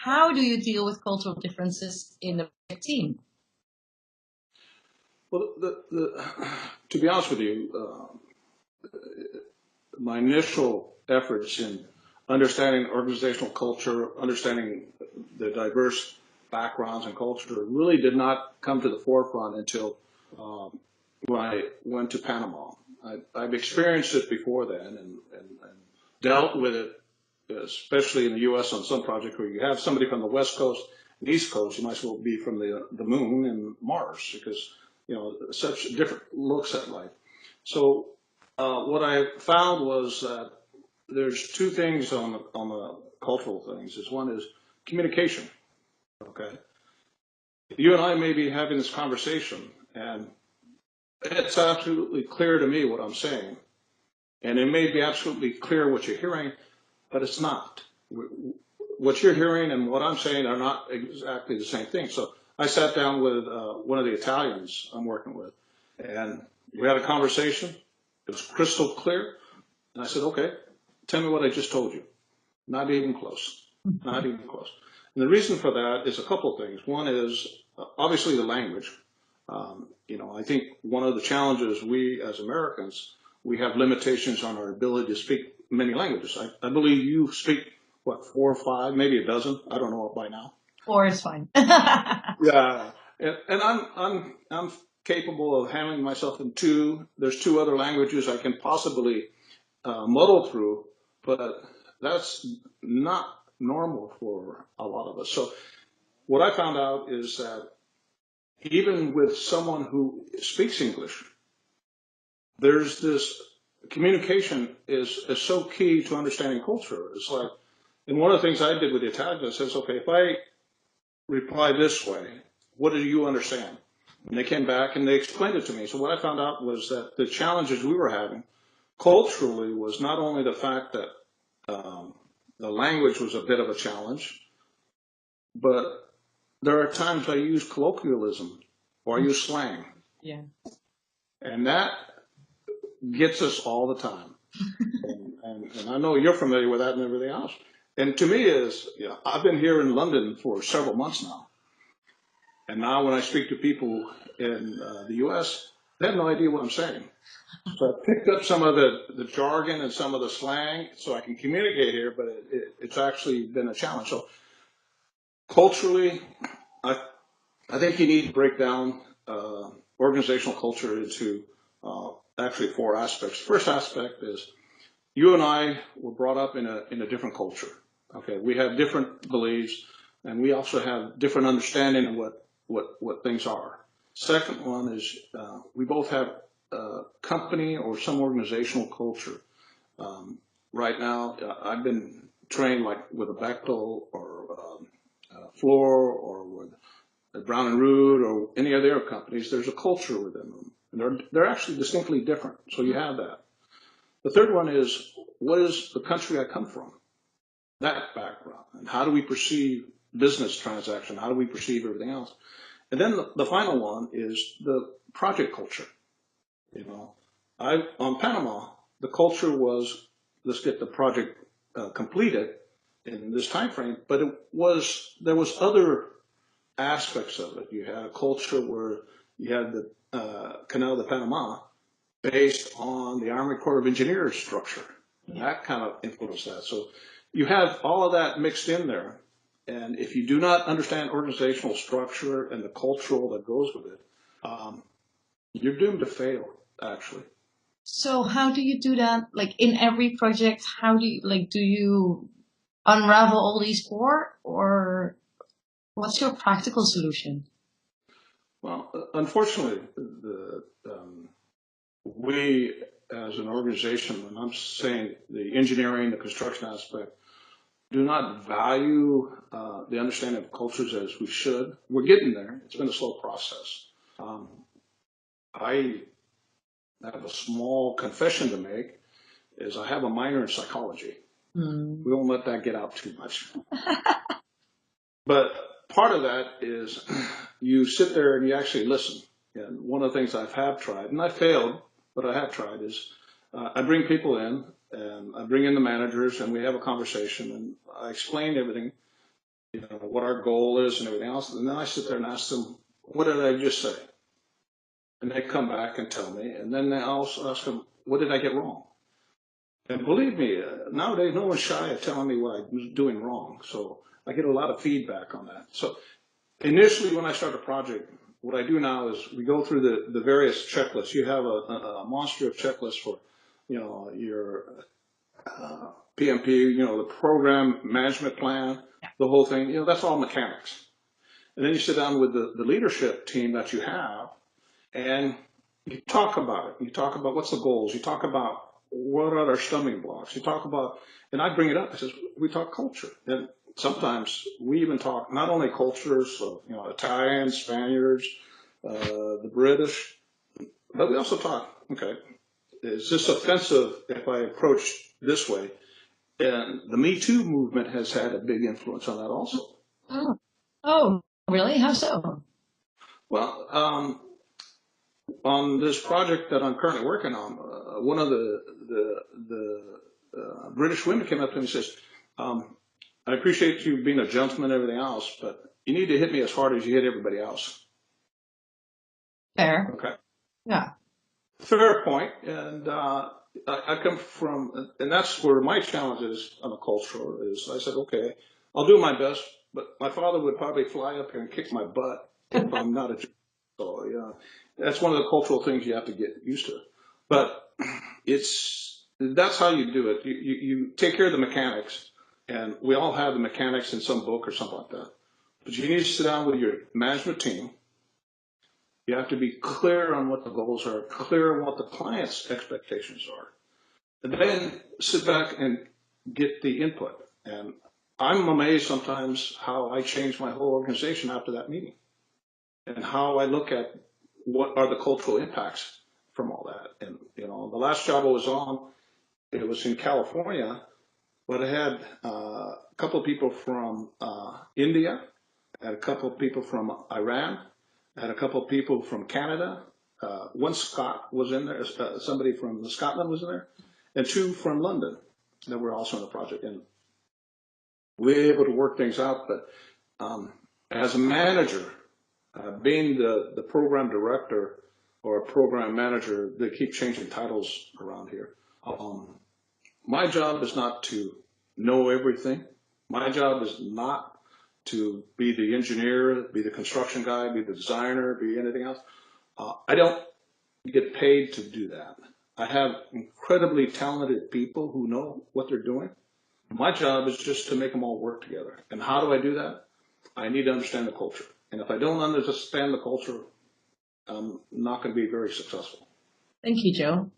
how do you deal with cultural differences in a team? Well, to be honest with you, my initial efforts in understanding organizational culture, understanding the diverse backgrounds and culture really did not come to the forefront until when I went to Panama. I've experienced it before then and dealt with it, especially in the U.S. on some project where you have somebody from the West Coast and East Coast. You might as well be from the moon and Mars because, such different looks at life. So what I found was that there's two things on the cultural things. One is communication. Okay, you and I may be having this conversation, and it's absolutely clear to me what I'm saying, and it may be absolutely clear what you're hearing, but it's not. What you're hearing and what I'm saying are not exactly the same thing. So I sat down with one of the Italians I'm working with, and we had a conversation. It was crystal clear. And I said, okay, tell me what I just told you. Not even close. Not even close. And the reason for that is a couple of things. One is obviously the language. I think one of the challenges we as Americans, we have limitations on our ability to speak many languages. I believe you speak, 4 or 5, maybe a dozen. I don't know by now. 4 is fine. Yeah. And I'm capable of handling myself in 2. There's 2 other languages I can possibly muddle through, but that's not normal for a lot of us. So what I found out is that even with someone who speaks English, there's this communication is so key to understanding culture. It's like, and one of the things I did with the Italians, I says, okay, if I reply this way, what do you understand? And they came back and they explained it to me. So what I found out was that the challenges we were having culturally was not only the fact that the language was a bit of a challenge, but there are times I use colloquialism or I use slang. Yeah. And that gets us all the time. and I know you're familiar with that and everything else. And to me I've been here in London for several months now. And now when I speak to people in the U.S., they have no idea what I'm saying. So I picked up some of the jargon and some of the slang so I can communicate here, but it's actually been a challenge. So culturally, I think you need to break down organizational culture into actually 4 aspects. First aspect is you and I were brought up in a different culture. Okay, we have different beliefs, and we also have different understanding of what things are. Second one is we both have company or some organizational culture. Right now, I've been trained like with a Bechtel or Floor or with Brown and Root or any of their companies. There's a culture within them, and they're actually distinctly different. So you have that. The third one is what is the country I come from? That background, and how do we perceive business transaction? How do we perceive everything else? And then the final one is the project culture. On Panama, the culture was let's get the project completed in this time frame, but there was other aspects of it. You had a culture where you had the Canal de Panama based on the Army Corps of Engineers structure. And that kind of influenced that. So you have all of that mixed in there. And if you do not understand organizational structure and the cultural that goes with it, you're doomed to fail, actually. So how do you do that? Like in every project, how do you unravel all these 4, or what's your practical solution? Well, unfortunately, we as an organization, and I'm saying the engineering, the construction aspect, do not value the understanding of cultures as we should. We're getting there. It's been a slow process. I have a small confession to make, is I have a minor in psychology. We won't let that get out too much. But part of that is you sit there and you actually listen. And one of the things I have tried, and I failed, but I have tried, is I bring people in, and I bring in the managers, and we have a conversation, and I explain everything. what our goal is and everything else. And then I sit there and ask them, what did I just say? And they come back and tell me. And then I also ask them, what did I get wrong? And believe me, nowadays no one's shy of telling me what I was doing wrong. So I get a lot of feedback on that. So initially, when I start a project, what I do now is we go through the various checklists. You have a monster of checklists for, your PMP, the program management plan, the whole thing. That's all mechanics. And then you sit down with the leadership team that you have, and you talk about it. You talk about what's the goals. You talk about what are our stumbling blocks. You talk about, and I bring it up. I says we talk culture, and sometimes we even talk not only cultures of Italians, Spaniards, the British, but we also talk. Okay, is this offensive if I approach this way? And the Me Too movement has had a big influence on that also. Oh, oh, really? How so? Well, on this project that I'm currently working on, one of the British women came up to me and says, I appreciate you being a gentleman and everything else, but you need to hit me as hard as you hit everybody else. Fair. Okay. Yeah. Fair point. And I come from, and that's where my challenge is on a cultural is I said, okay, I'll do my best, but my father would probably fly up here and kick my butt if I'm not a. So yeah, that's one of the cultural things you have to get used to. But that's how you do it. You take care of the mechanics, and we all have the mechanics in some book or something like that. But you need to sit down with your management team. You have to be clear on what the goals are, clear on what the client's expectations are, and then sit back and get the input. And I'm amazed sometimes how I change my whole organization after that meeting and how I look at what are the cultural impacts from all that. And, the last job I was on, it was in California, but I had a couple of people from India, I had a couple of people from Iran, I had a couple of people from Canada. One Scot was in there, somebody from Scotland was in there, and two from London that were also in the project. And we were able to work things out, but as a manager, being the program director or a program manager, they keep changing titles around here. My job is not to know everything. My job is not to be the engineer, be the construction guy, be the designer, be anything else. I don't get paid to do that. I have incredibly talented people who know what they're doing. My job is just to make them all work together. And how do I do that? I need to understand the culture. And if I don't understand the culture, I'm not going to be very successful. Thank you, Joe.